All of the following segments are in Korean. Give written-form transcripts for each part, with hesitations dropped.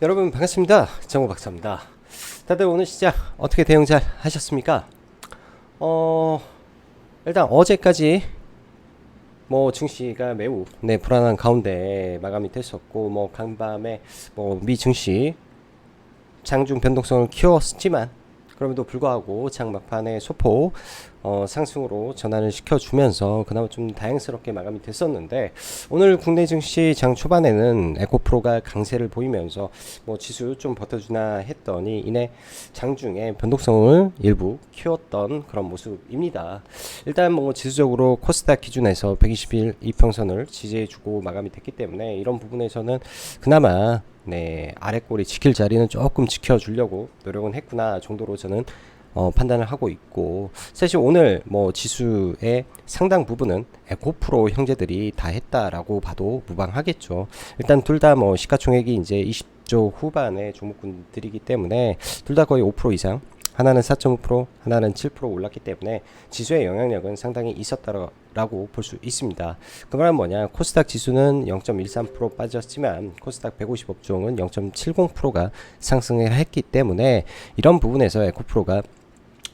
여러분 반갑습니다. 정우 박사입니다. 다들 오늘 시작 어떻게 대응 잘 하셨습니까? 어 일단 어제까지 증시가 매우 불안한 가운데 마감이 됐었고, 간밤에 미 증시 장중 변동성을 키웠지만 그럼에도 불구하고 장 막판에 소폭 상승으로 전환을 시켜주면서 그나마 좀 다행스럽게 마감이 됐었는데, 오늘 국내 증시 장 초반에는 에코프로가 강세를 보이면서 지수 좀 버텨주나 했더니 이내 장중에 변동성을 일부 키웠던 그런 모습입니다. 일단 지수적으로 코스닥 기준에서 120일 이평선을 지지해주고 마감이 됐기 때문에 이런 부분에서는 그나마 아래 꼬리 지킬 자리는 조금 지켜주려고 노력은 했구나 정도로 저는 판단을 하고 있고, 사실 오늘 지수의 상당 부분은 에코프로 형제들이 다 했다라고 봐도 무방하겠죠. 일단 둘 다 시가총액이 이제 20조 후반의 종목군들이기 때문에 둘 다 거의 5% 이상, 하나는 4.5%, 하나는 7% 올랐기 때문에 지수의 영향력은 상당히 있었다라고 볼 수 있습니다. 그 말은 뭐냐, 코스닥 지수는 0.13% 빠졌지만 코스닥 150업종은 0.70%가 상승을 했기 때문에 이런 부분에서 에코프로가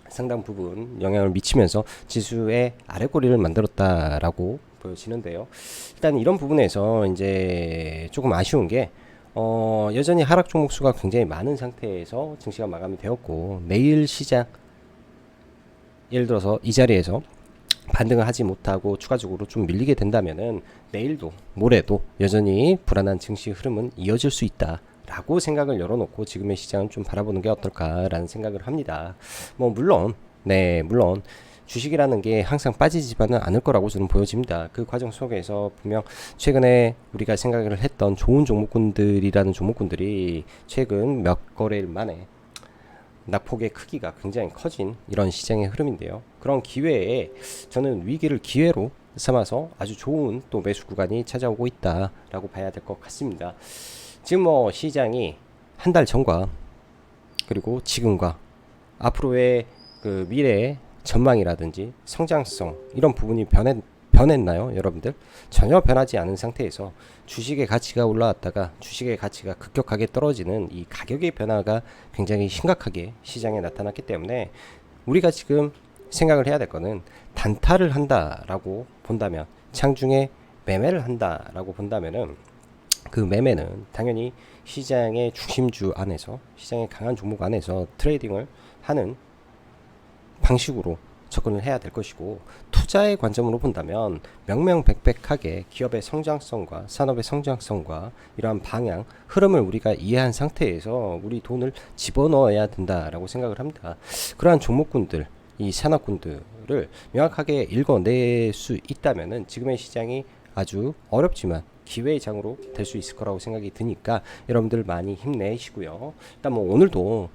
상당 부분 영향을 미치면서 지수의 아래꼬리를 만들었다라고 보여지는데요. 일단 이런 부분에서 이제 조금 아쉬운 게 여전히 하락 종목 수가 굉장히 많은 상태에서 증시가 마감이 되었고, 내일 시장 예를 들어서 이 자리에서 반등을 하지 못하고 추가적으로 좀 밀리게 된다면은 내일도 모레도 여전히 불안한 증시 흐름은 이어질 수 있다 라고 생각을 열어놓고 지금의 시장은 좀 바라보는 게 어떨까라는 생각을 합니다. 물론 주식이라는 게 항상 빠지지만은 않을 거라고 저는 보여집니다. 그 과정 속에서 분명 최근에 우리가 생각을 했던 좋은 종목군들이라는 종목군들이 최근 몇 거래일 만에 낙폭의 크기가 굉장히 커진 이런 시장의 흐름인데요. 그런 기회에 저는 위기를 기회로 삼아서 아주 좋은 또 매수 구간이 찾아오고 있다라고 봐야 될 것 같습니다. 지금 시장이 한 달 전과 그리고 지금과 앞으로의 그 미래의 전망이라든지 성장성, 이런 부분이 변했나요, 여러분들? 전혀 변하지 않은 상태에서 주식의 가치가 올라왔다가 주식의 가치가 급격하게 떨어지는 이 가격의 변화가 굉장히 심각하게 시장에 나타났기 때문에 우리가 지금 생각을 해야 될 거는, 단타를 한다라고 본다면, 장중에 매매를 한다라고 본다면은 그 매매는 당연히 시장의 중심주 안에서, 시장의 강한 종목 안에서 트레이딩을 하는 방식으로 접근을 해야 될 것이고, 투자의 관점으로 본다면 명명백백하게 기업의 성장성과 산업의 성장성과 이러한 방향, 흐름을 우리가 이해한 상태에서 우리 돈을 집어넣어야 된다라고 생각을 합니다. 그러한 종목군들, 이 산업군들을 명확하게 읽어낼 수 있다면은 지금의 시장이 아주 어렵지만 기회의 장으로 될 수 있을 거라고 생각이 드니까 여러분들 많이 힘내시고요. 일단 오늘도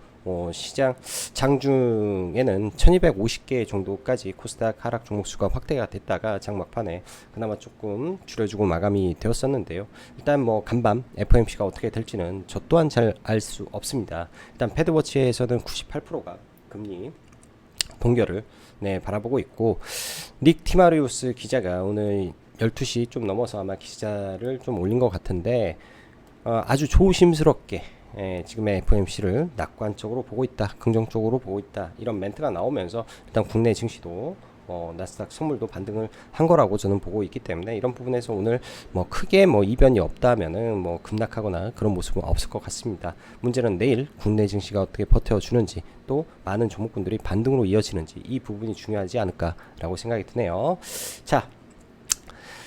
시장 장중에는 1250개 정도까지 코스닥 하락 종목 수가 확대가 됐다가 장 막판에 그나마 조금 줄여주고 마감이 되었었는데요. 일단 간밤 FOMC가 어떻게 될지는 저 또한 잘 알 수 없습니다. 일단 패드워치에서는 98%가 금리 동결을 바라보고 있고, 닉 티마리우스 기자가 오늘 12시 좀 넘어서 아마 기사를 좀 올린 것 같은데, 아주 조심스럽게 지금의 FOMC를 낙관적으로 보고 있다, 긍정적으로 보고 있다, 이런 멘트가 나오면서 일단 국내 증시도 나스닥 선물도 반등을 한 거라고 저는 보고 있기 때문에 이런 부분에서 오늘 크게 이변이 없다면은 급락하거나 그런 모습은 없을 것 같습니다. 문제는 내일 국내 증시가 어떻게 버텨주는지, 또 많은 종목군들이 반등으로 이어지는지, 이 부분이 중요하지 않을까라고 생각이 드네요. 자,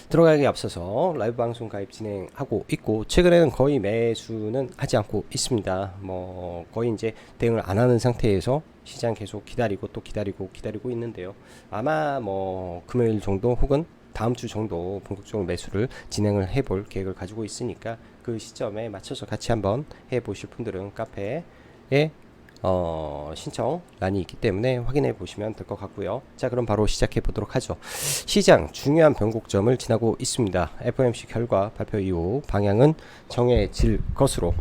들어가기 앞서서 라이브 방송 가입 진행하고 있고, 최근에는 거의 매수는 하지 않고 있습니다. 거의 이제 대응을 안 하는 상태에서 시장 계속 기다리고 또 기다리고 있는데요. 아마 금요일 정도 혹은 다음 주 정도 본격적으로 매수를 진행을 해볼 계획을 가지고 있으니까 그 시점에 맞춰서 같이 한번 해보실 분들은 카페에 신청란이 있기 때문에 확인해 보시면 될 것 같고요. 자, 그럼 바로 시작해 보도록 하죠. 시장 중요한 변곡점을 지나고 있습니다. FOMC 결과 발표 이후 방향은 정해질 것으로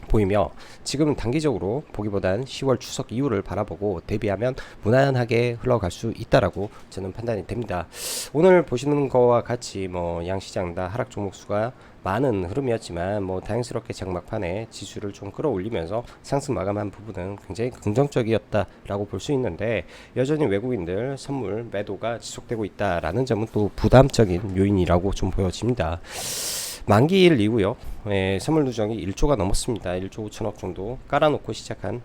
보이며 지금은 단기적으로 보기보단 10월 추석 이후를 바라보고 대비하면 무난하게 흘러갈 수 있다라고 저는 판단이 됩니다. 오늘 보시는 거와 같이 뭐 양시장 다 하락 종목 수가 많은 흐름이었지만 뭐 다행스럽게 장막판에 지수를 좀 끌어올리면서 상승 마감한 부분은 굉장히 긍정적이었다라고 볼 수 있는데 여전히 외국인들 선물 매도가 지속되고 있다라는 점은 또 부담적인 요인이라고 좀 보여집니다. 만기일 이후요. 선물 누적이 1조가 넘었습니다. 1조 5천억 정도 깔아놓고 시작한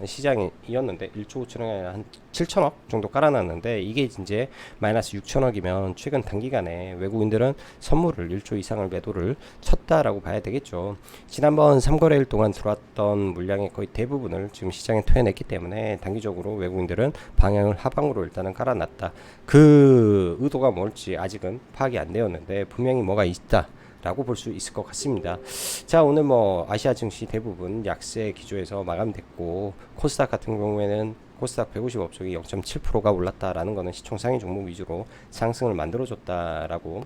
시장이었는데 1조 5천억에 한 7천억 정도 깔아놨는데 이게 이제 마이너스 6천억이면 최근 단기간에 외국인들은 선물을 1조 이상을 매도를 쳤다라고 봐야 되겠죠. 지난번 3거래일 동안 들어왔던 물량의 거의 대부분을 지금 시장에 토해냈기 때문에 단기적으로 외국인들은 방향을 하방으로 일단은 깔아놨다. 그 의도가 뭘지 아직은 파악이 안 되었는데 분명히 뭐가 있다 라고 볼 수 있을 것 같습니다. 자, 오늘 뭐 아시아 증시 대부분 약세 기조에서 마감됐고 코스닥 같은 경우에는 코스닥 150 업종이 0.7%가 올랐다라는 것은 시총 상위 종목 위주로 상승을 만들어줬다라고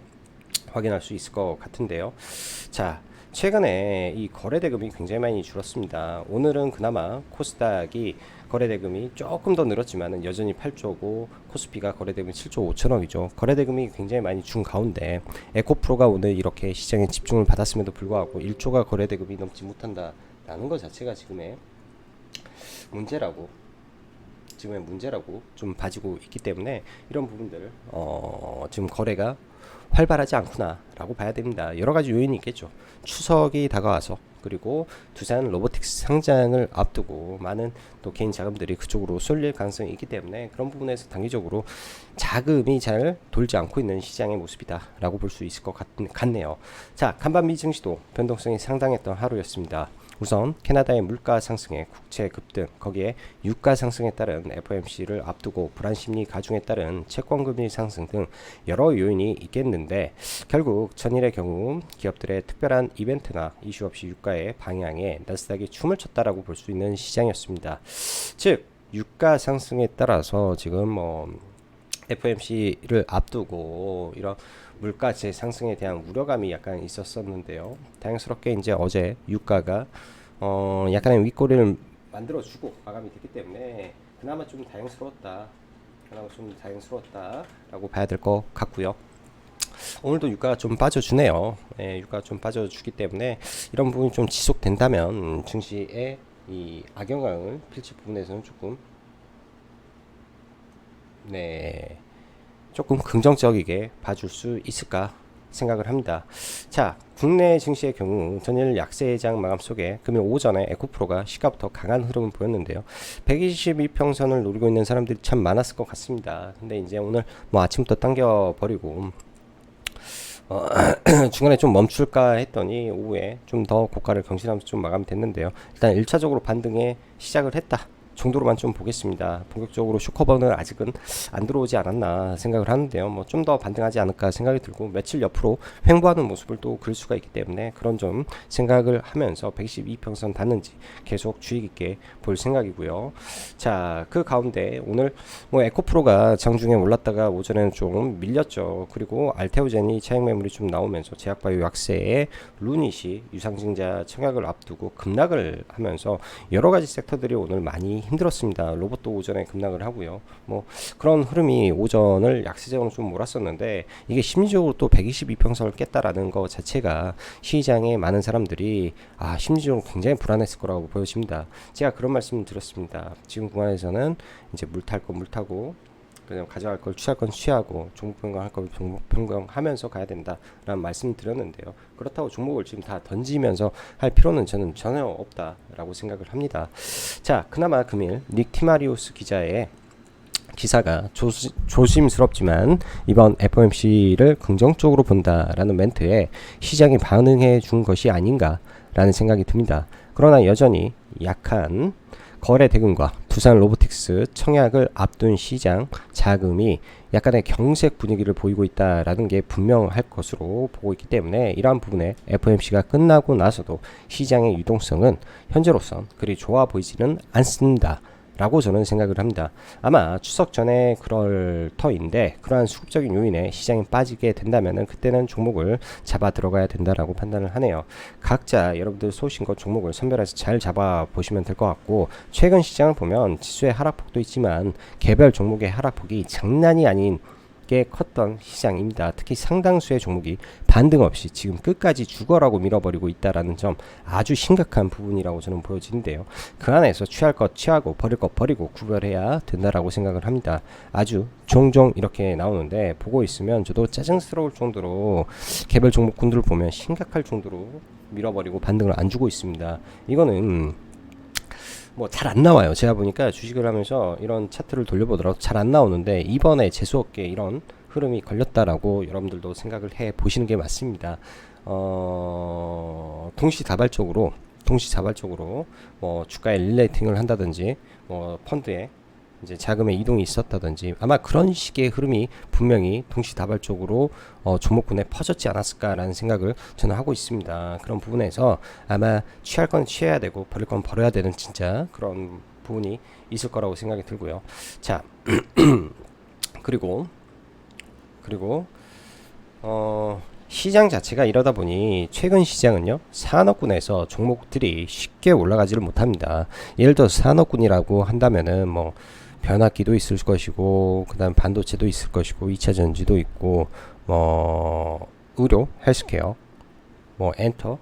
확인할 수 있을 것 같은데요. 자, 최근에 이 거래대금이 굉장히 많이 줄었습니다. 오늘은 그나마 코스닥이 거래대금이 조금 더 늘었지만 여전히 8조고 코스피가 거래대금이 7조 5천억이죠. 거래대금이 굉장히 많이 준 가운데 에코프로가 오늘 이렇게 시장에 집중을 받았음에도 불구하고 1조가 거래대금이 넘지 못한다라는 것 자체가 지금의 문제라고 좀 봐지고 있기 때문에 이런 부분들 지금 거래가 활발하지 않구나라고 봐야 됩니다. 여러 가지 요인이 있겠죠. 추석이 다가와서 그리고 두산 로보틱스 상장을 앞두고 많은 또 개인 자금들이 그쪽으로 쏠릴 가능성이 있기 때문에 그런 부분에서 단기적으로 자금이 잘 돌지 않고 있는 시장의 모습이다라고 볼 수 있을 것 같네요. 자, 간밤 미 증시도 변동성이 상당했던 하루였습니다. 우선 캐나다의 물가 상승에 국채 급등, 거기에 유가 상승에 따른 FOMC를 앞두고 불안 심리 가중에 따른 채권금리 상승 등 여러 요인이 있겠는데 결국 전일의 경우 기업들의 특별한 이벤트나 이슈 없이 유가의 방향에 나스닥이 춤을 췄다라고 볼 수 있는 시장이었습니다. 즉 유가 상승에 따라서 지금 뭐 FOMC를 앞두고 이런 물가재 상승에 대한 우려감이 약간 있었었는데요. 다행스럽게 이제 어제 유가가 약간의 윗꼬리를 만들어주고 마감이 됐기 때문에 그나마 좀 다행스러웠다라고 봐야 될 것 같고요. 오늘도 유가가 좀 빠져주네요. 유가가 좀 빠져주기 때문에 이런 부분이 좀 지속된다면 증시의 이 악영향을 필칠 부분에서는 조금 긍정적이게 봐줄 수 있을까 생각을 합니다. 자, 국내 증시의 경우 전일 약세장 마감 속에 금요일 오전에 에코프로가 시가부터 강한 흐름을 보였는데요. 122평선을 노리고 있는 사람들이 참 많았을 것 같습니다. 근데 이제 오늘 뭐 아침부터 당겨버리고 중간에 좀 멈출까 했더니 오후에 좀 더 고가를 경신하면서 좀 마감됐는데요. 일단 1차적으로 반등에 시작을 했다 정도로만 좀 보겠습니다. 본격적으로 쇼커버는 아직은 안 들어오지 않았나 생각을 하는데요. 뭐 좀 더 반등하지 않을까 생각이 들고 며칠 옆으로 횡보하는 모습을 또 그릴 수가 있기 때문에 그런 점 생각을 하면서 112평선 닿는지 계속 주의 깊게 볼 생각이고요. 자, 그 가운데 오늘 뭐 에코프로가 장중에 올랐다가 오전에는 좀 밀렸죠. 그리고 알테오젠이 차익 매물이 좀 나오면서 제약바이오 약세에 루닛이 유상증자 청약을 앞두고 급락을 하면서 여러 가지 섹터들이 오늘 많이 힘들었습니다. 로봇도 오전에 급락을 하고요. 뭐 그런 흐름이 오전을 약세적으로 좀 몰았었는데 이게 심리적으로 또 122평선을 깼다라는 것 자체가 시장에 많은 사람들이 심리적으로 굉장히 불안했을 거라고 보여집니다. 제가 그런 말씀을 드렸습니다. 지금 구간에서는 이제 물 탈 건 물 타고 그냥 가져갈 걸 취할 건 취하고 종목 변경할 걸 종목 변경하면서 가야 된다라는 말씀을 드렸는데요. 그렇다고 종목을 지금 다 던지면서 할 필요는 저는 전혀 없다라고 생각을 합니다. 자, 그나마 금일 닉 티마리우스 기자의 기사가 조심스럽지만 이번 FOMC를 긍정적으로 본다라는 멘트에 시장이 반응해 준 것이 아닌가라는 생각이 듭니다. 그러나 여전히 약한 거래 대금과 두산 로보틱스 청약을 앞둔 시장 자금이 약간의 경색 분위기를 보이고 있다라는 게 분명할 것으로 보고 있기 때문에 이러한 부분에 FOMC가 끝나고 나서도 시장의 유동성은 현재로선 그리 좋아 보이지는 않습니다. 라고 저는 생각을 합니다. 아마 추석 전에 그럴 터인데 그러한 수급적인 요인에 시장이 빠지게 된다면은 그때는 종목을 잡아 들어가야 된다라고 판단을 하네요. 각자 여러분들 쏘신 것 종목을 선별해서 잘 잡아 보시면 될 것 같고, 최근 시장을 보면 지수의 하락폭도 있지만 개별 종목의 하락폭이 장난이 아닌 게 컸던 시장입니다. 특히 상당수의 종목이 반등 없이 지금 끝까지 죽어라고 밀어버리고 있다라는 점, 아주 심각한 부분이라고 저는 보여지는데요. 그 안에서 취할 것 취하고 버릴 것 버리고 구별해야 된다라고 생각을 합니다. 아주 종종 이렇게 나오는데 보고 있으면 저도 짜증스러울 정도로 개별 종목군들을 보면 심각할 정도로 밀어버리고 반등을 안 주고 있습니다. 이거는 뭐 잘 안 나와요. 제가 보니까 주식을 하면서 이런 차트를 돌려보더라도 잘 안 나오는데 이번에 재수없게 이런 흐름이 걸렸다라고 여러분들도 생각을 해 보시는 게 맞습니다. 동시다발적으로 뭐 주가에 릴레이팅을 한다든지 뭐 펀드에 이제 자금의 이동이 있었다든지 아마 그런 식의 흐름이 분명히 동시다발적으로 종목군에 퍼졌지 않았을까라는 생각을 저는 하고 있습니다. 그런 부분에서 아마 취할 건 취해야 되고 버릴 건 버려야 되는 진짜 그런 부분이 있을 거라고 생각이 들고요. 자, 그리고 시장 자체가 이러다 보니 최근 시장은요, 산업군에서 종목들이 쉽게 올라가지를 못합니다. 예를 들어 산업군이라고 한다면은 뭐 변압기도 있을 것이고, 그 다음 반도체도 있을 것이고, 2차 전지도 있고, 뭐 의료, 헬스케어, 뭐 엔터,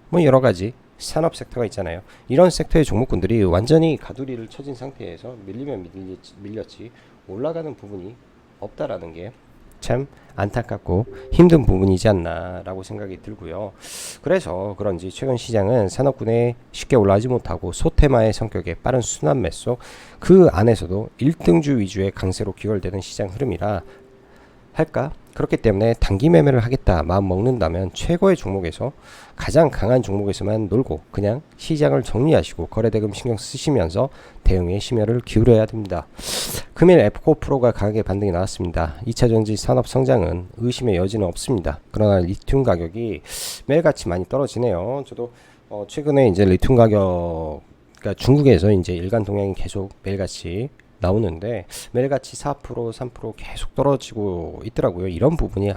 뭐 여러가지 산업 섹터가 있잖아요. 이런 섹터의 종목군들이 완전히 가두리를 쳐진 상태에서 밀리면 밀렸지 올라가는 부분이 없다라는 게 참 안타깝고 힘든 부분이지 않나라고 생각이 들고요. 그래서 그런지 최근 시장은 산업군에 쉽게 올라가지 못하고 소테마의 성격의 빠른 순환 매수, 그 안에서도 1등주 위주의 강세로 귀결되는 시장 흐름이라 할까? 그렇기 때문에 단기 매매를 하겠다 마음 먹는다면 최고의 종목에서 가장 강한 종목에서만 놀고 그냥 시장을 정리하시고 거래대금 신경 쓰시면서 대응에 심혈을 기울여야 됩니다. 금일 에코프로가 강하게 반등이 나왔습니다. 2차전지 산업 성장은 의심의 여지는 없습니다. 그러나 리튬 가격이 매일같이 많이 떨어지네요. 저도 최근에 이제 리튬 가격, 그러니까 중국에서 이제 일간 동향이 계속 매일같이 나오는데 매일같이 4% 3% 계속 떨어지고 있더라고요. 이런 부분이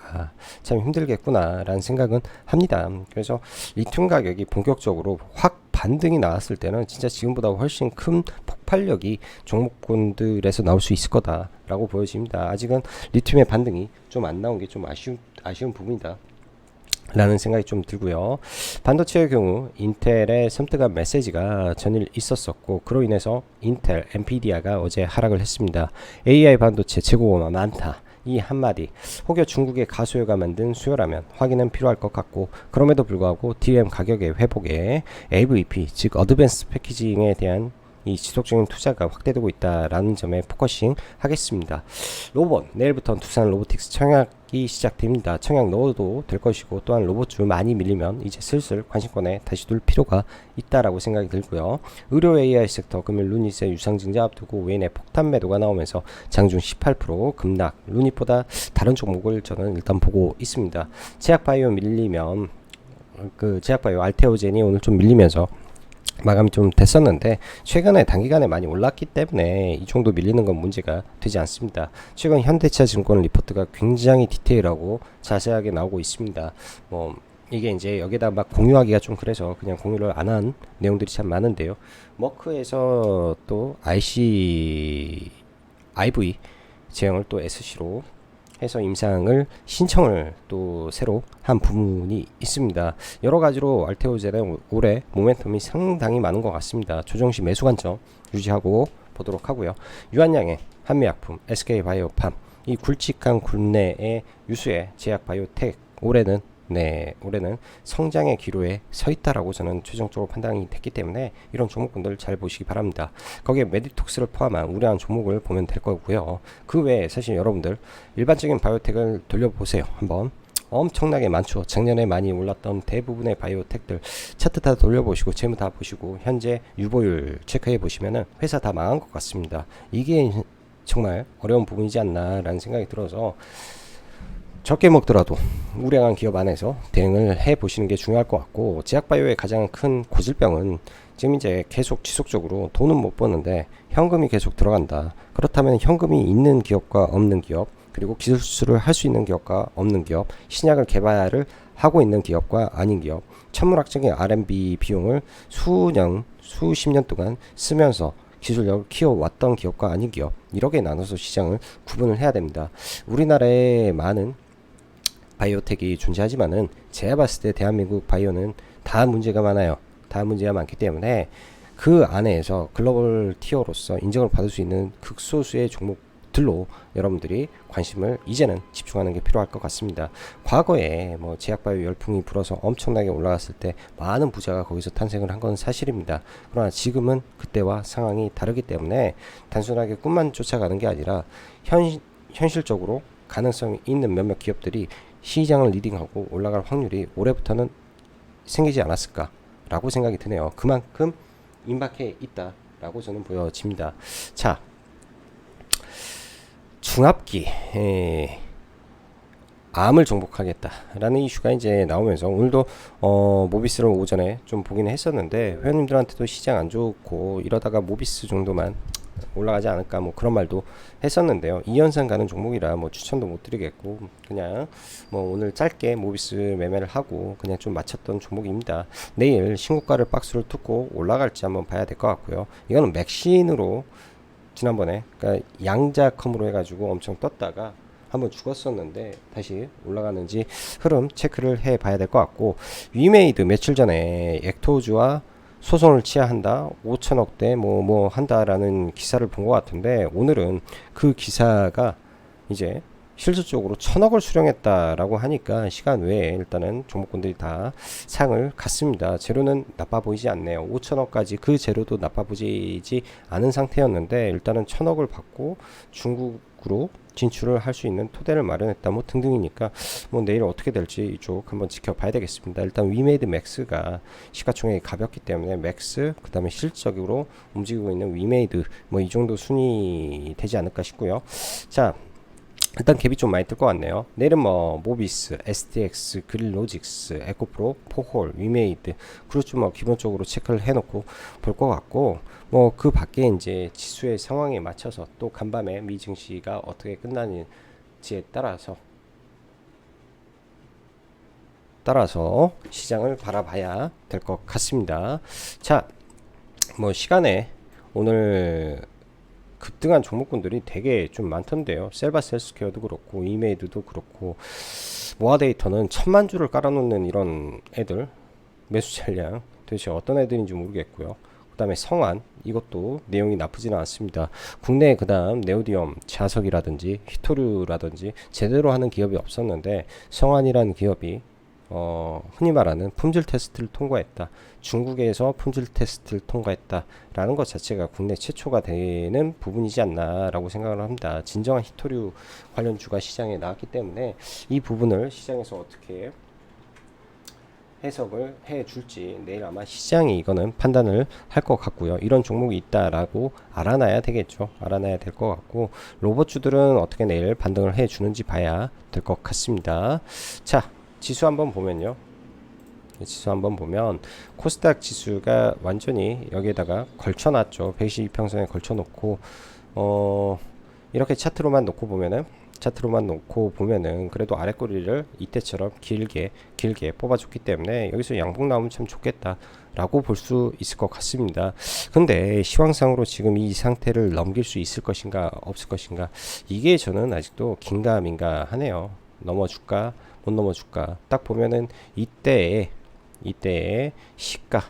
참 힘들겠구나 라는 생각은 합니다. 그래서 리튬 가격이 본격적으로 확 반등이 나왔을 때는 진짜 지금보다 훨씬 큰 폭발력이 종목군들에서 나올 수 있을 거다라고 보여집니다. 아직은 리튬의 반등이 좀 안 나온 게 좀 아쉬운 부분이다 라는 생각이 좀 들고요. 반도체의 경우 인텔의 섬뜩한 메시지가 전일 있었었고, 그로 인해서 인텔, 엔비디아가 어제 하락을 했습니다. AI 반도체 재고가 많다, 이 한마디 혹여 중국의 가수요가 만든 수요라면 확인은 필요할 것 같고, 그럼에도 불구하고 DRAM 가격의 회복에 AVP 즉 어드밴스 패키징에 대한 이 지속적인 투자가 확대되고 있다라는 점에 포커싱 하겠습니다. 로봇, 내일부터 두산 로보틱스 청약이 시작됩니다. 청약 넣어도 될 것이고, 또한 로봇주 많이 밀리면 이제 슬슬 관심권에 다시 둘 필요가 있다라고 생각이 들고요. 의료 AI 섹터 금일 루닛의 유상증자 앞두고 외인의 폭탄 매도가 나오면서 장중 18% 급락, 루닛보다 다른 종목을 저는 일단 보고 있습니다. 제약바이오 밀리면 제약바이오 알테오젠이 오늘 좀 밀리면서 마감이 좀 됐었는데, 최근에 단기간에 많이 올랐기 때문에 이 정도 밀리는 건 문제가 되지 않습니다. 최근 현대차증권 리포트가 굉장히 디테일하고 자세하게 나오고 있습니다. 뭐 이게 이제 여기다 막 공유하기가 좀 그래서 그냥 공유를 안 한 내용들이 참 많은데요. 머크에서 또 IV 제형을 또 SC로 해서 임상을 신청을 또 새로 한 부분이 있습니다. 여러 가지로 알테오젠의 올해 모멘텀이 상당히 많은 것 같습니다. 조정시 매수 관점 유지하고 보도록 하고요. 유한양의 한미약품, SK바이오팜, 이 굵직한 굴내의 유수의 제약바이오텍, 올해는 성장의 기로에 서 있다라고 저는 최종적으로 판단이 됐기 때문에 이런 종목군들 잘 보시기 바랍니다. 거기에 메디톡스를 포함한 우려한 종목을 보면 될 거고요. 그 외에 사실 여러분들 일반적인 바이오텍을 돌려보세요. 한번 엄청나게 많죠. 작년에 많이 올랐던 대부분의 바이오텍들 차트 다 돌려보시고 재무 다 보시고 현재 유보율 체크해 보시면은 회사 다 망한 것 같습니다. 이게 정말 어려운 부분이지 않나 라는 생각이 들어서 적게 먹더라도 우량한 기업 안에서 대응을 해 보시는 게 중요할 것 같고, 제약바이오의 가장 큰 고질병은 지금 이제 계속 지속적으로 돈은 못 버는데 현금이 계속 들어간다. 그렇다면 현금이 있는 기업과 없는 기업, 그리고 기술 수출을 할 수 있는 기업과 없는 기업, 신약을 개발을 하고 있는 기업과 아닌 기업, 천문학적인 R&D 비용을 수십 년 동안 쓰면서 기술력을 키워왔던 기업과 아닌 기업, 이렇게 나눠서 시장을 구분을 해야 됩니다. 우리나라에 많은 바이오텍이 존재하지만은 제가 봤을 때 대한민국 바이오는 다 문제가 많아요. 다 문제가 많기 때문에 그 안에서 글로벌 티어로서 인정을 받을 수 있는 극소수의 종목들로 여러분들이 관심을 이제는 집중하는 게 필요할 것 같습니다. 과거에 뭐 제약바이오 열풍이 불어서 엄청나게 올라갔을 때 많은 부자가 거기서 탄생을 한 건 사실입니다. 그러나 지금은 그때와 상황이 다르기 때문에 단순하게 꿈만 쫓아가는 게 아니라 현실적으로 가능성이 있는 몇몇 기업들이 시장을 리딩하고 올라갈 확률이 올해부터는 생기지 않았을까라고 생각이 드네요. 그만큼 임박해 있다라고 저는 보여집니다. 자, 중압기 암을 정복하겠다라는 이슈가 이제 나오면서 오늘도 모비스를 오전에 좀 보긴 했었는데 회원님들한테도 시장 안 좋고 이러다가 모비스 정도만 올라가지 않을까 뭐 그런 말도 했었는데요. 이 현상 가는 종목이라 뭐 추천도 못 드리겠고 그냥 뭐 오늘 짧게 모비스 매매를 하고 그냥 좀 마쳤던 종목입니다. 내일 신고가를 박스를 뚫고 올라갈지 한번 봐야 될 것 같고요. 이거는 맥신으로 지난번에 그러니까 양자컴으로 해가지고 엄청 떴다가 한번 죽었었는데 다시 올라가는지 흐름 체크를 해 봐야 될 것 같고, 위메이드 며칠 전에 액토주와 소송을 취하한다 5천억대 뭐 한다라는 기사를 본 것 같은데, 오늘은 그 기사가 이제 실질적으로 1,000억을 수령했다라고 하니까 시간 외에 일단은 종목군들이 다 상을 갔습니다. 재료는 나빠 보이지 않네요. 5천억까지 그 재료도 나빠 보이지 않은 상태였는데 일단은 1,000억을 받고 중국으로 진출을 할 수 있는 토대를 마련했다 뭐 등등이니까 뭐 내일 어떻게 될지 이쪽 한번 지켜봐야 되겠습니다. 일단 위메이드 맥스가 시가총액이 가볍기 때문에 맥스 그 다음에 실질적으로 움직이고 있는 위메이드 뭐 이 정도 순위 되지 않을까 싶고요. 자, 일단 갭이 좀 많이 뜰 것 같네요. 내일은 뭐 모비스, STX, 그릴로직스, 에코프로, 포홀, 위메이드 그렇죠. 뭐 기본적으로 체크를 해놓고 볼 것 같고, 뭐 그 밖에 이제 지수의 상황에 맞춰서 또 간밤에 미 증시가 어떻게 끝나는지에 따라서 시장을 바라봐야 될 것 같습니다. 자, 뭐 시간에 오늘 급등한 종목군들이 되게 좀 많던데요. 셀바셀스케어도 그렇고 이메이드도 그렇고 모아데이터는 1,000만 주를 깔아놓는 이런 애들 매수 잔량 도대체 어떤 애들인지 모르겠고요. 그 다음에 성안 이것도 내용이 나쁘지는 않습니다. 국내에 그 다음 네오디엄 자석이라든지 히토류라든지 제대로 하는 기업이 없었는데 성안이라는 기업이 흔히 말하는 품질 테스트를 통과했다. 중국에서 품질 테스트를 통과했다라는 것 자체가 국내 최초가 되는 부분이지 않나라고 생각을 합니다. 진정한 히토류 관련주가 시장에 나왔기 때문에 이 부분을 시장에서 어떻게 해석을 해 줄지 내일 아마 시장이 이거는 판단을 할 것 같고요. 이런 종목이 있다라고 알아놔야 되겠죠. 알아놔야 될 것 같고, 로봇주들은 어떻게 내일 반등을 해 주는지 봐야 될 것 같습니다. 자, 지수 한번 보면요. 지수 한번 보면 코스닥 지수가 완전히 여기에다가 걸쳐놨죠. 122평선에 걸쳐놓고 이렇게 차트로만 놓고 보면은 그래도 아랫꼬리를 이때처럼 길게 뽑아줬기 때문에 여기서 양봉 나오면 참 좋겠다 라고 볼 수 있을 것 같습니다. 근데 시황상으로 지금 이 상태를 넘길 수 있을 것인가 없을 것인가, 이게 저는 아직도 긴가민가 하네요. 넘어줄까 못 넘어줄까. 딱 보면은 이때의 시가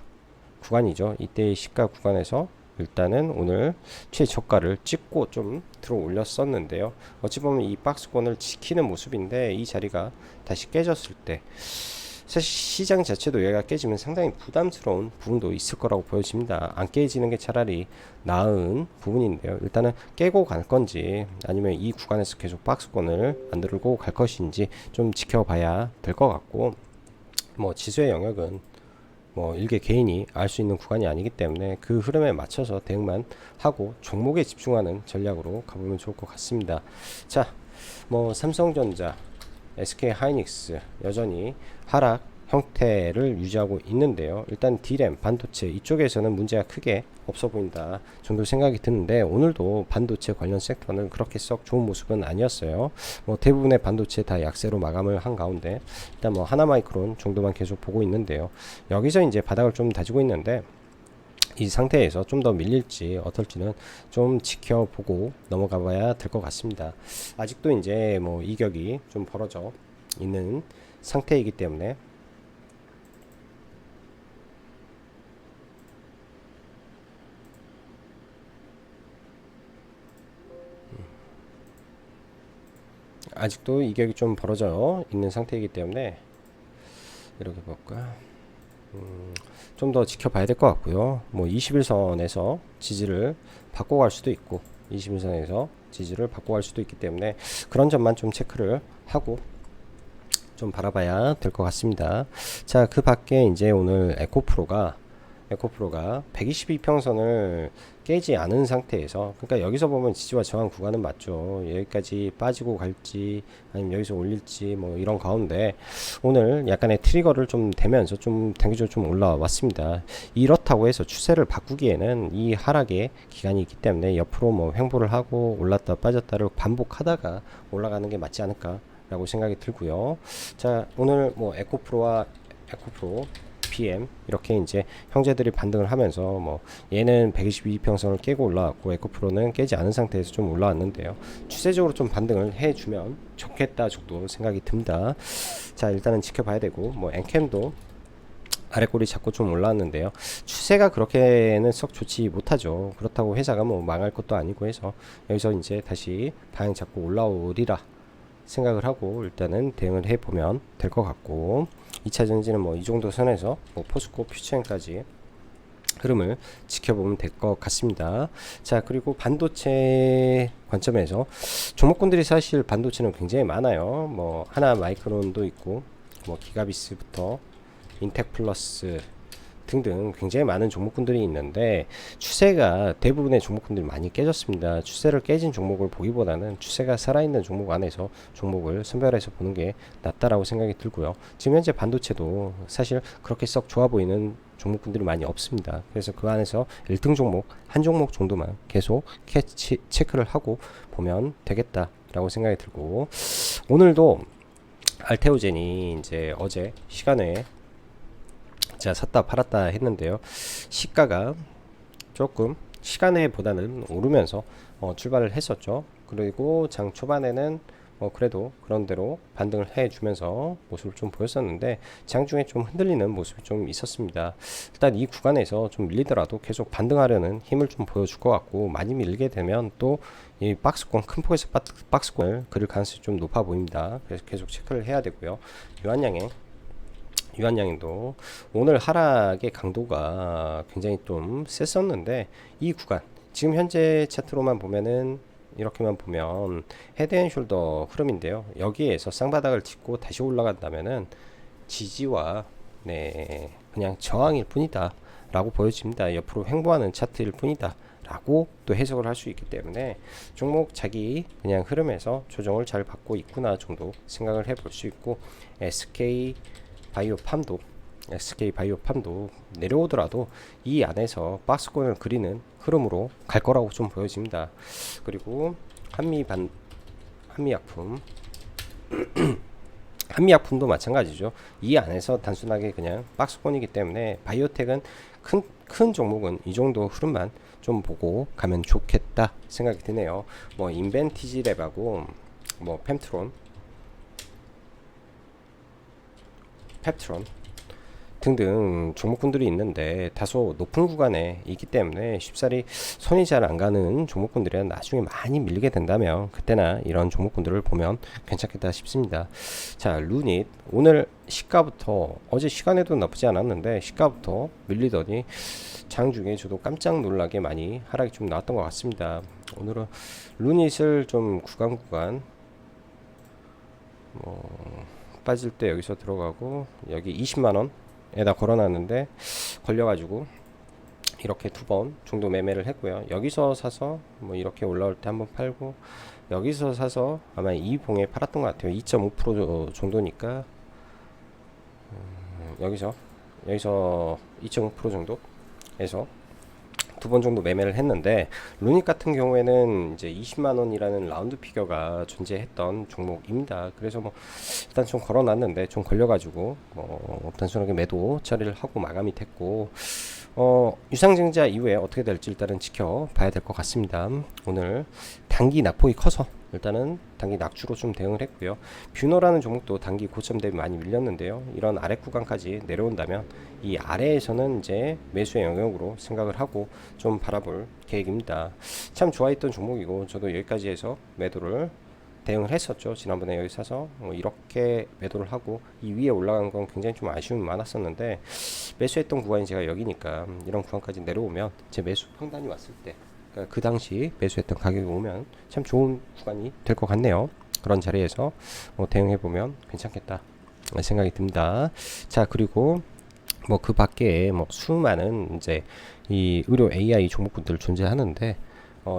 구간이죠. 이때의 시가 구간에서 일단은 오늘 최저가를 찍고 좀 들어 올렸었는데요. 어찌 보면 이 박스권을 지키는 모습인데 이 자리가 다시 깨졌을 때 사실 시장 자체도 얘가 깨지면 상당히 부담스러운 부분도 있을 거라고 보여집니다. 안 깨지는 게 차라리 나은 부분인데요. 일단은 깨고 갈 건지 아니면 이 구간에서 계속 박스권을 만들고 갈 것인지 좀 지켜봐야 될 것 같고, 뭐 지수의 영역은 뭐 일개 개인이 알 수 있는 구간이 아니기 때문에 그 흐름에 맞춰서 대응만 하고 종목에 집중하는 전략으로 가보면 좋을 것 같습니다. 자, 뭐 삼성전자, SK 하이닉스 여전히 하락 형태를 유지하고 있는데요. 일단 D램 반도체 이쪽에서는 문제가 크게 없어 보인다 정도 생각이 드는데, 오늘도 반도체 관련 섹터는 그렇게 썩 좋은 모습은 아니었어요. 뭐 대부분의 반도체 다 약세로 마감을 한 가운데 일단 뭐 하나마이크론 정도만 계속 보고 있는데요. 여기서 이제 바닥을 좀 다지고 있는데, 이 상태에서 좀 더 밀릴지 어떨지는 좀 지켜보고 넘어가 봐야 될 것 같습니다. 아직도 이제 뭐 이격이 좀 벌어져 있는 상태이기 때문에 아직도 이격이 좀 벌어져 있는 상태이기 때문에 이렇게 볼까, 좀 더 지켜봐야 될 것 같고요. 뭐 21선에서 지지를 바꿔갈 수도 있고 21선에서 지지를 바꿔갈 수도 있기 때문에 그런 점만 좀 체크를 하고 좀 바라봐야 될 것 같습니다. 자, 그 밖에 이제 오늘 에코프로가 122평선을 깨지 않은 상태에서, 그러니까 여기서 보면 지지와 저항 구간은 맞죠. 여기까지 빠지고 갈지 아니면 여기서 올릴지 뭐 이런 가운데 오늘 약간의 트리거를 좀 대면서 좀 단기적으로 좀 올라왔습니다. 이렇다고 해서 추세를 바꾸기에는 이 하락의 기간이 있기 때문에 옆으로 뭐 횡보를 하고 올랐다 빠졌다를 반복하다가 올라가는 게 맞지 않을까 라고 생각이 들고요. 자, 오늘 뭐 에코프로 BM 이렇게 이제 형제들이 반등을 하면서, 뭐 얘는 122평선을 깨고 올라왔고 에코프로는 깨지 않은 상태에서 좀 올라왔는데요. 추세적으로 좀 반등을 해주면 좋겠다 정도 생각이 듭니다. 자, 일단은 지켜봐야 되고, 뭐 엔캠도 아래꼬리 잡고 좀 올라왔는데요. 추세가 그렇게는 썩 좋지 못하죠. 그렇다고 회사가 뭐 망할 것도 아니고 해서 여기서 이제 다시 방향 잡고 올라오리라 생각을 하고 일단은 대응을 해보면 될 것 같고, 2차 전지는 뭐 이 정도 선에서 뭐 포스코 퓨처엔까지 흐름을 지켜보면 될 것 같습니다. 자, 그리고 반도체 관점에서 종목군들이 사실 반도체는 굉장히 많아요. 뭐 하나 마이크론도 있고 뭐 기가비스부터 인텍플러스 등등 굉장히 많은 종목군들이 있는데, 추세가 대부분의 종목군들이 많이 깨졌습니다. 추세를 깨진 종목을 보기보다는 추세가 살아있는 종목 안에서 종목을 선별해서 보는 게 낫다라고 생각이 들고요. 지금 현재 반도체도 사실 그렇게 썩 좋아 보이는 종목군들이 많이 없습니다. 그래서 그 안에서 1등 종목 한 종목 정도만 계속 체크를 하고 보면 되겠다라고 생각이 들고, 오늘도 알테오젠이 이제 어제 시간에 제가 샀다 팔았다 했는데요. 시가가 조금 시간에 보다는 오르면서 출발을 했었죠. 그리고 장 초반에는 그래도 그런대로 반등을 해주면서 모습을 좀 보였었는데, 장중에 좀 흔들리는 모습이 좀 있었습니다. 일단 이 구간에서 좀 밀리더라도 계속 반등하려는 힘을 좀 보여줄 것 같고, 많이 밀게 되면 또 이 박스권, 큰 폭에서 박스권을 그릴 가능성이 좀 높아 보입니다. 그래서 계속 체크를 해야 되고요. 유한양행도 오늘 하락의 강도가 굉장히 좀 셌었는데, 이 구간 지금 현재 차트로만 보면은 이렇게만 보면 헤드앤숄더 흐름인데요. 여기에서 쌍바닥을 짚고 다시 올라간다면은 지지와 그냥 저항일 뿐이다 라고 보여집니다. 옆으로 횡보하는 차트일 뿐이다 라고 또 해석을 할 수 있기 때문에 종목 자기 그냥 흐름에서 조정을 잘 받고 있구나 정도 생각을 해볼 수 있고, SK바이오팜도 내려오더라도 이 안에서 박스권을 그리는 흐름으로 갈 거라고 좀 보여집니다. 그리고 한미약품도 마찬가지죠. 이 안에서 단순하게 그냥 박스권이기 때문에 바이오텍은 큰 종목은 이 정도 흐름만 좀 보고 가면 좋겠다 생각이 드네요. 뭐 인벤티지랩하고 뭐 펩트론 등등 종목군들이 있는데 다소 높은 구간에 있기 때문에 쉽사리 손이 잘 안 가는 종목군들이 나중에 많이 밀리게 된다면 그때나 이런 종목군들을 보면 괜찮겠다 싶습니다. 자, 루닛 오늘 시가부터 어제 시간에도 나쁘지 않았는데 시가부터 밀리더니 장중에 저도 깜짝 놀라게 많이 하락이 좀 나왔던 것 같습니다. 오늘은 루닛을 좀 구간 빠질 때 여기서 들어가고 여기 20만원 에다 걸어놨는데 걸려가지고 이렇게 2번 정도 매매를 했고요. 여기서 사서 뭐 이렇게 올라올 때 한번 팔고, 여기서 사서 아마 이 봉에 팔았던 것 같아요. 2.5% 정도니까 여기서 2.5% 정도에서 두 번 정도 매매를 했는데, 루닉 같은 경우에는 이제 20만 원이라는 라운드 피겨가 존재했던 종목입니다. 그래서 뭐 일단 좀 걸어놨는데 좀 걸려가지고 단순하게 매도 처리를 하고 마감이 됐고, 유상증자 이후에 어떻게 될지 일단은 지켜봐야 될 것 같습니다. 오늘 단기 낙폭이 커서 일단은 단기 낙주로 좀 대응을 했고요. 뷰너라는 종목도 단기 고점 대비 많이 밀렸는데요. 이런 아래 구간까지 내려온다면 이 아래에서는 이제 매수의 영역으로 생각을 하고 좀 바라볼 계획입니다. 참 좋아했던 종목이고, 저도 여기까지 해서 매도를 대응을 했었죠. 지난번에 여기 사서 이렇게 매도를 하고 이 위에 올라간 건 굉장히 좀 아쉬움이 많았었는데, 매수했던 구간이 제가 여기니까 이런 구간까지 내려오면 제 매수 평단이 왔을 때, 그러니까 그 당시 매수했던 가격이 오면 참 좋은 구간이 될 것 같네요. 그런 자리에서 대응해 보면 괜찮겠다 생각이 듭니다. 자, 그리고 뭐 그 밖에 뭐 수많은 이제 이 의료 AI 종목군들 존재하는데,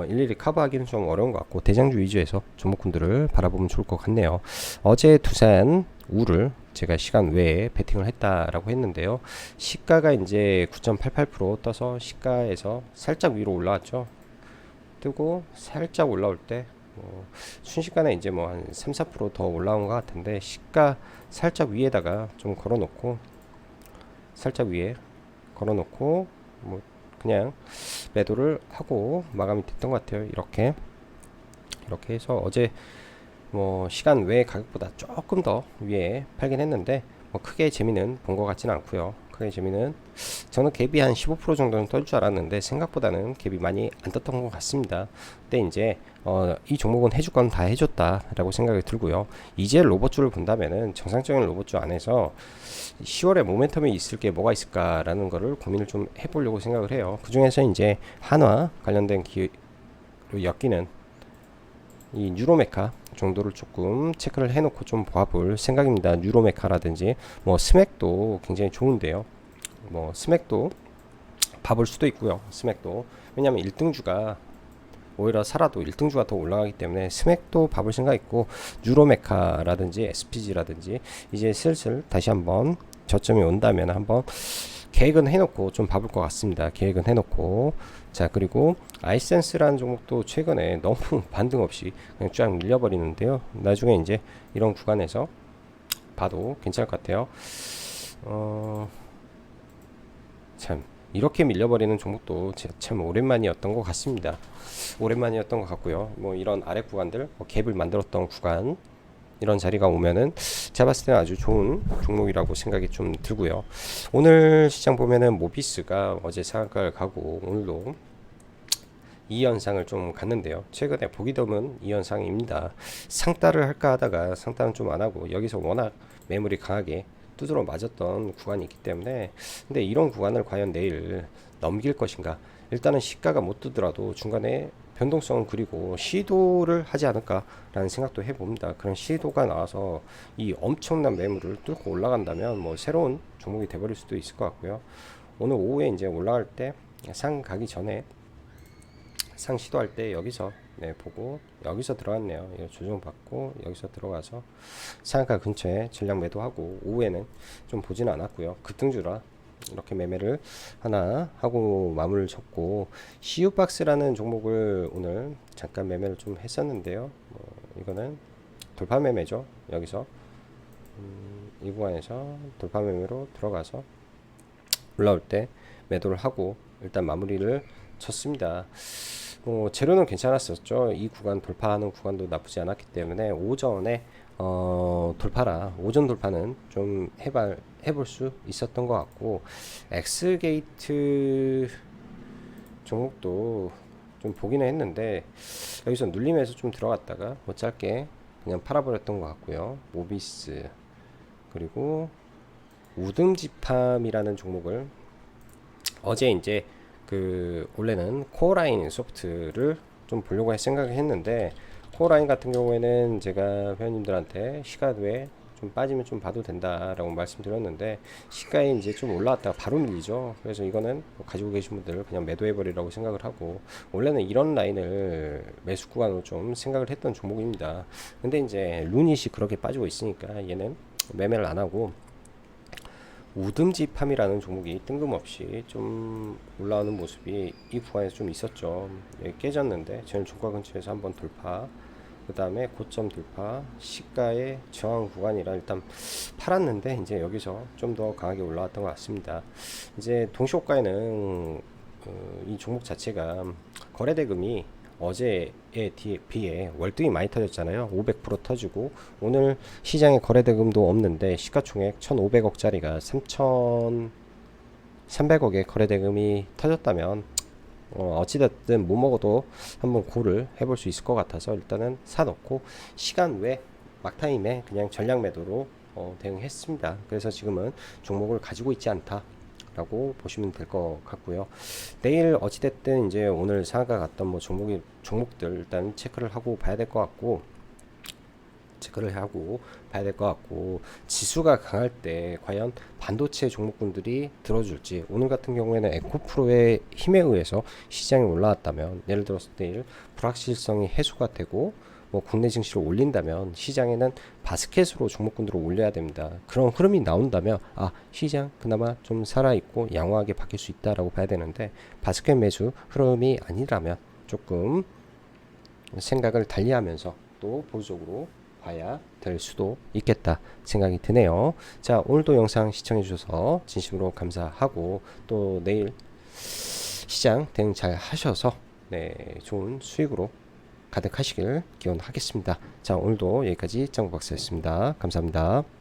일일이 커버하기는 좀 어려운 것 같고 대장주 위주에서 종목군들을 바라보면 좋을 것 같네요. 어제 두산 우를 제가 시간 외에 베팅을 했다라고 했는데요. 시가가 이제 9.88% 떠서 시가에서 살짝 위로 올라왔죠. 뜨고 살짝 올라올 때 순식간에 이제 뭐 한 3, 4% 더 올라온 것 같은데, 시가 살짝 위에다가 좀 걸어놓고, 살짝 위에 걸어놓고 뭐 그냥 매도를 하고 마감이 됐던 것 같아요. 이렇게 해서 어제 뭐 시간 외 가격보다 조금 더 위에 팔긴 했는데, 뭐 크게 재미는 본 것 같지는 않고요. 크게 재미는, 저는 갭이 한 15% 정도는 뜰 줄 알았는데 생각보다는 갭이 많이 안 떴던 것 같습니다. 근데 이제 이 종목은 해줄 건 다 해줬다라고 생각이 들고요. 이제 로봇주를 본다면은 정상적인 로봇주 안에서 10월에 모멘텀이 있을 게 뭐가 있을까라는 거를 고민을 좀 해보려고 생각을 해요. 그 중에서 이제 한화 관련된 기회로 엮이는 이 뉴로메카 정도를 조금 체크를 해놓고 좀 봐볼 생각입니다. 뉴로메카라든지 뭐 스맥도 굉장히 좋은데요. 뭐 스맥도 봐볼 수도 있고요. 스맥도 왜냐하면 1등주가 오히려 살아도 1등주가 더 올라가기 때문에 스맥도 봐볼 생각 있고, 뉴로메카라든지 SPG라든지 이제 슬슬 다시 한번 저점이 온다면 한번 계획은 해놓고 좀 봐볼 것 같습니다. 계획은 해놓고. 자, 그리고 아이센스라는 종목도 최근에 너무 반등 없이 그냥 쫙 밀려버리는데요. 나중에 이제 이런 구간에서 봐도 괜찮을 것 같아요. 참 이렇게 밀려버리는 종목도 참 오랜만이었던 것 같습니다. 오랜만이었던 것 같고요. 뭐 이런 아래 구간들, 갭을 만들었던 구간, 이런 자리가 오면은 제가 봤을 때는 아주 좋은 종목이라고 생각이 좀 들고요. 오늘 시장 보면은 모비스가 어제 상한가를 가고 오늘도 이 현상을 좀 갔는데요. 최근에 보기 드문 이 현상입니다. 상따를 할까 하다가 상따는 좀 안 하고, 여기서 워낙 매물이 강하게 두드러 맞았던 구간이 있기 때문에, 근데 이런 구간을 과연 내일 넘길 것인가? 일단은 시가가 못 뜨더라도 중간에 변동성은 그리고 시도를 하지 않을까라는 생각도 해봅니다. 그런 시도가 나와서 이 엄청난 매물을 뚫고 올라간다면 뭐 새로운 종목이 돼버릴 수도 있을 것 같고요. 오늘 오후에 이제 올라갈 때 상 가기 전에 상 시도할 때 여기서 보고 여기서 들어갔네요. 이거 조정 받고 여기서 들어가서 상한가 근처에 전량 매도하고, 오후에는 좀 보지는 않았고요. 급등주라 이렇게 매매를 하나 하고 마무리를 쳤고, CU박스라는 종목을 오늘 잠깐 매매를 좀 했었는데요. 이거는 돌파 매매죠. 여기서 이 구간에서 돌파 매매로 들어가서 올라올 때 매도를 하고 일단 마무리를 쳤습니다. 재료는 괜찮았었죠. 이 구간 돌파하는 구간도 나쁘지 않았기 때문에 오전에 돌파라, 오전 돌파는 좀 해볼 수 있었던 것 같고, 엑스게이트 종목도 좀 보기는 했는데 여기서 눌림에서 좀 들어갔다가 뭐 짧게 그냥 팔아버렸던 것 같고요. 모비스, 그리고 우등지팜이라는 종목을 어제 이제 원래는 코어라인 소프트를 좀 보려고 생각을 했는데, 코어라인 같은 경우에는 제가 회원님들한테 시가 외에 좀 빠지면 좀 봐도 된다라고 말씀드렸는데, 시가에 이제 좀 올라왔다가 바로 밀리죠. 그래서 이거는 가지고 계신 분들 그냥 매도해 버리라고 생각을 하고, 원래는 이런 라인을 매수 구간으로 좀 생각을 했던 종목입니다. 근데 이제 루닛이 그렇게 빠지고 있으니까 얘는 매매를 안 하고 우듬지팜이라는 종목이 뜬금없이 좀 올라오는 모습이 이 구간에서 좀 있었죠. 여기 깨졌는데 저는 종가 근처에서 한번 돌파, 그 다음에 고점 돌파, 시가의 저항 구간이라 일단 팔았는데 이제 여기서 좀 더 강하게 올라왔던 것 같습니다. 이제 동시호가에는 이 종목 자체가 거래대금이 어제에 비해 월등히 많이 터졌잖아요. 500% 터지고 오늘 시장에 거래대금도 없는데 시가총액 1,500억짜리가 3,300억의 거래대금이 터졌다면 어찌됐든 못 먹어도 한번 고를 해볼 수 있을 것 같아서 일단은 사놓고 시간 외 막타임에 그냥 전략 매도로 대응했습니다. 그래서 지금은 종목을 가지고 있지 않다 라고 보시면 될 것 같고요. 내일 어찌됐든 이제 오늘 상한가 갔던 뭐 종목들 일단 체크를 하고 봐야 될 것 같고, 지수가 강할 때 과연 반도체 종목군들이 들어줄지. 오늘 같은 경우에는 에코프로의 힘에 의해서 시장이 올라왔다면, 예를 들어서 내일 불확실성이 해소가 되고 뭐 국내 증시를 올린다면 시장에는 바스켓으로 종목군들을 올려야 됩니다. 그런 흐름이 나온다면 시장 그나마 좀 살아있고 양호하게 바뀔 수 있다라고 봐야 되는데, 바스켓 매수 흐름이 아니라면 조금 생각을 달리하면서 또 보수적으로 봐야 될 수도 있겠다 생각이 드네요. 자, 오늘도 영상 시청해 주셔서 진심으로 감사하고, 또 내일 시장 대응 잘 하셔서 좋은 수익으로 가득하시길 기원하겠습니다. 자, 오늘도 여기까지 정박사였습니다. 감사합니다.